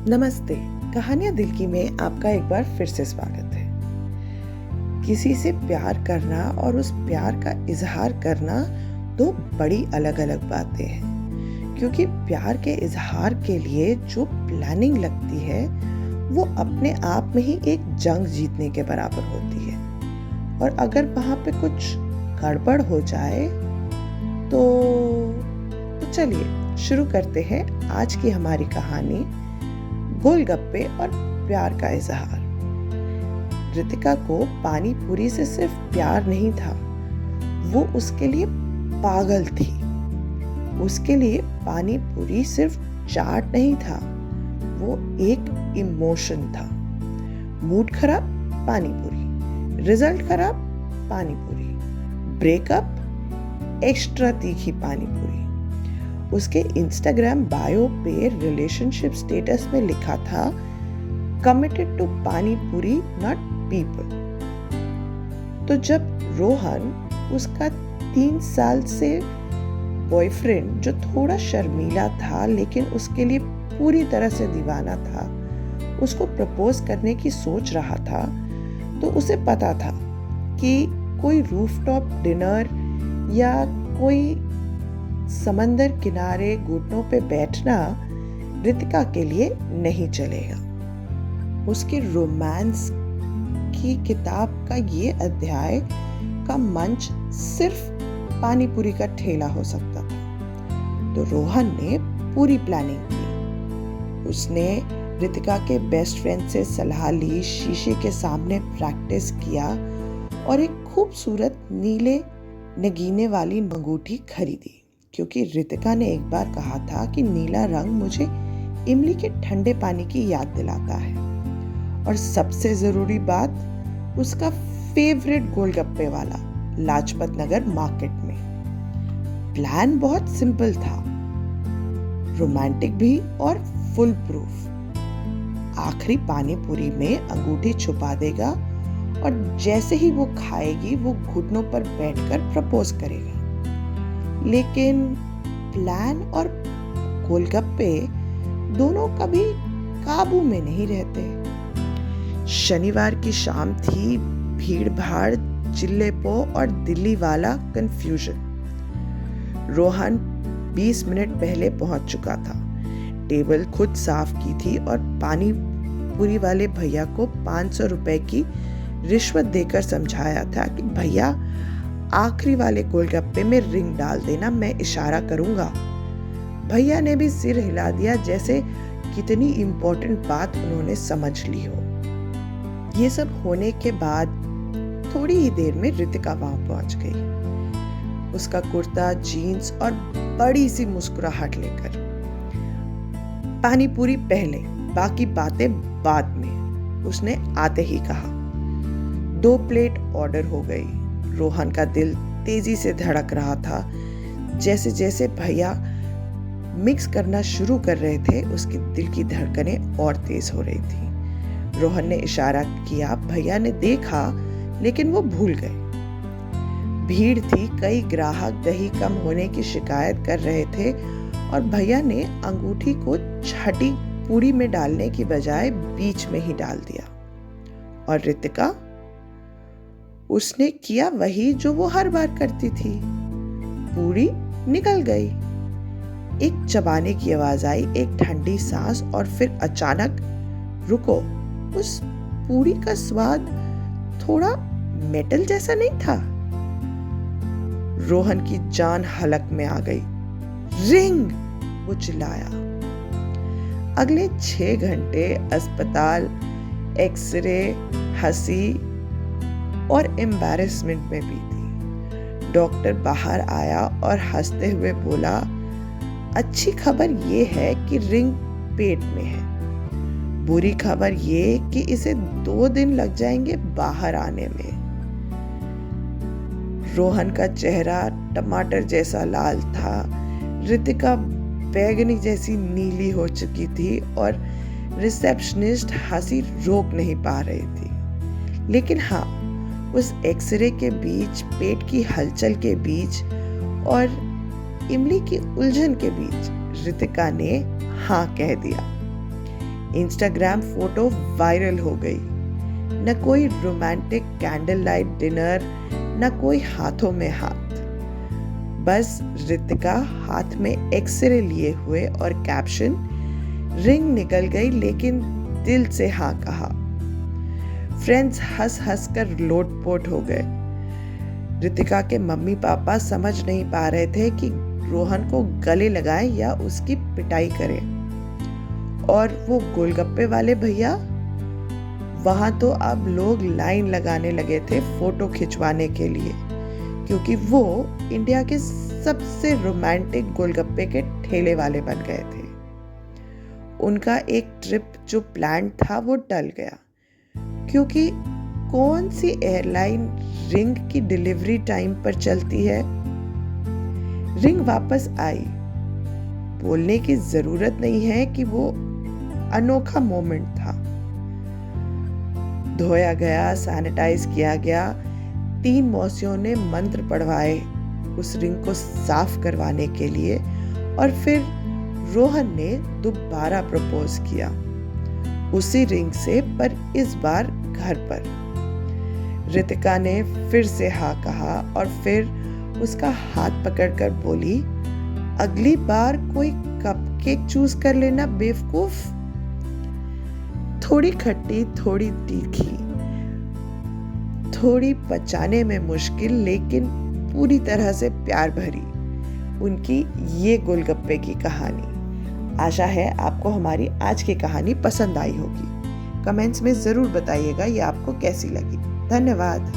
नमस्ते। कहानियाँ दिल की में आपका एक बार फिर से स्वागत है। किसी से प्यार करना और उस प्यार का इजहार करना दो बड़ी अलग अलग बातें हैं, क्योंकि प्यार के इजहार के लिए जो प्लानिंग लगती है वो अपने आप में ही एक जंग जीतने के बराबर होती है। और अगर वहाँ पे कुछ गड़बड़ हो जाए तो चलिए शुरू करते हैं आज की हमारी कहानी, गोलगप्पे और प्यार का इजहार। रितिका को पानी पूरी से सिर्फ प्यार नहीं था, वो उसके लिए पागल थी। उसके लिए पानी पूरी सिर्फ चाट नहीं था, वो एक इमोशन था। मूड खराब, पानी पूरी। रिजल्ट खराब, पानी पूरी। ब्रेकअप, एक्स्ट्रा तीखी पानी पूरी। उसके इंस्टाग्राम बायो पे रिलेशनशिप स्टेटस में लिखा था, कमिटेड टू पानी पूरी नॉट पीपल। तो जब रोहन, उसका 3 साल से बॉयफ्रेंड, जो थोड़ा शर्मीला था लेकिन उसके लिए पूरी तरह से दीवाना था, उसको प्रपोज करने की सोच रहा था, तो उसे पता था कि कोई रूफटॉप डिनर या कोई समंदर किनारे घुटनों पे बैठना रितिका के लिए नहीं चलेगा। उसके रोमांस की किताब का ये अध्याय का मंच सिर्फ पानी पूरी का ठेला हो सकता था। तो रोहन ने पूरी प्लानिंग की। उसने रितिका के बेस्ट फ्रेंड से सलाह ली, शीशे के सामने प्रैक्टिस किया और एक खूबसूरत नीले नगीने वाली अंगूठी खरीदी, क्योंकि रितिका ने एक बार कहा था कि नीला रंग मुझे इमली के ठंडे पानी की याद दिलाता है। और सबसे जरूरी बात, उसका फेवरेट गोलगप्पे वाला लाजपत नगर मार्केट में। प्लान बहुत सिंपल था, रोमांटिक भी और फुल प्रूफ। आखिरी पानी पूरी में अंगूठी छुपा देगा और जैसे ही वो खाएगी वो घुटनों पर बैठकर प्रपोज करेगा। लेकिन प्लान और गोलगप्पे दोनों कभी काबू में नहीं रहते। शनिवार की शाम थी, भीड़ भाड़, चिल्लेपो और दिल्ली वाला कंफ्यूजन। रोहन 20 मिनट पहले पहुंच चुका था। टेबल खुद साफ की थी और पानी पूरी वाले भैया को 500 रुपए की रिश्वत देकर समझाया था कि भैया आखिरी वाले गोलगप्पे में रिंग डाल देना, मैं इशारा करूंगा। भैया ने भी सिर हिला दिया, जैसे कितनी इंपॉर्टेंट बात उन्होंने समझ ली हो। ये सब होने के बाद थोड़ी ही देर में रितिका वहां पहुंच गई, उसका कुर्ता, जीन्स और बड़ी सी मुस्कुराहट लेकर। पानी पूरी पहले, बाकी बातें बाद में, उसने आते ही कहा। 2 प्लेट ऑर्डर हो गई। रोहन का दिल तेजी से धड़क रहा था। जैसे जैसे भैया मिक्स करना शुरू कर रहे थे, उसके दिल की धड़कनें और तेज हो रही थी। रोहन ने इशारा किया, भैया ने देखा लेकिन वो भूल गए। भीड़ थी, कई ग्राहक दही कम होने की शिकायत कर रहे थे और भैया ने अंगूठी को छठी पूरी में डालने की बजाय बीच में ही डाल दिया। और रितिका, उसने किया वही जो वो हर बार करती थी, पूरी निकल गई। एक चबाने की आवाज आई, एक ठंडी सांस और फिर अचानक, रुको, उस पूरी का स्वाद थोड़ा मेटल जैसा नहीं था? रोहन की जान हलक में आ गई। रिंग, वो चिल्लाया। अगले 6 घंटे अस्पताल, एक्सरे, हंसी और एम्बैरेसमेंट में बीती। डॉक्टर बाहर आया और हंसते हुए बोला, अच्छी खबर ये है कि रिंग पेट में है, बुरी खबर ये कि इसे 2 दिन लग जाएंगे बाहर आने में। रोहन का चेहरा टमाटर जैसा लाल था, रितिका बैगनी जैसी नीली हो चुकी थी और रिसेप्शनिस्ट हंसी रोक नहीं पा रही थी। लेकिन हाँ, उस एक्सरे के बीच, पेट की हलचल के बीच और इमली की उलझन के बीच रितिका ने हाँ कह दिया। इंस्टाग्राम फोटो वायरल हो गई। न कोई रोमांटिक कैंडल लाइट डिनर, न कोई हाथों में हाथ, बस रितिका हाथ में एक्सरे लिए हुए और कैप्शन, रिंग निकल गई लेकिन दिल से हाँ कहा। फ्रेंड्स हंस हंस कर लोटपोट हो गए। रितिका के मम्मी पापा समझ नहीं पा रहे थे कि रोहन को गले लगाएं या उसकी पिटाई करें। और वो गोलगप्पे वाले भैया, वहां तो अब लोग लाइन लगाने लगे थे फोटो खिंचवाने के लिए, क्योंकि वो इंडिया के सबसे रोमांटिक गोलगप्पे के ठेले वाले बन गए थे। उनका एक ट्रिप जो प्लान था वो टल गया, क्योंकि कौन सी एयरलाइन रिंग की डिलीवरी टाइम पर चलती है। रिंग वापस आई। बोलने की जरूरत नहीं है कि वो अनोखा मोमेंट था। धोया गया, सैनिटाइज किया गया, 3 मौसियों ने मंत्र पढ़वाए उस रिंग को साफ करवाने के लिए, और फिर रोहन ने दोबारा प्रपोज किया उसी रिंग से, पर इस बार घर पर। रितिका ने फिर से हाँ कहा और फिर उसका हाथ पकड़कर बोली, अगली बार कोई कपकेक चूज कर लेना बेवकूफ। थोड़ी खट्टी, थोड़ी तीखी, थोड़ी पचाने में मुश्किल, लेकिन पूरी तरह से प्यार भरी उनकी ये गोलगप्पे की कहानी। आशा है आपको हमारी आज की कहानी पसंद आई होगी। कमेंट्स में जरूर बताइएगा ये आपको कैसी लगी। धन्यवाद।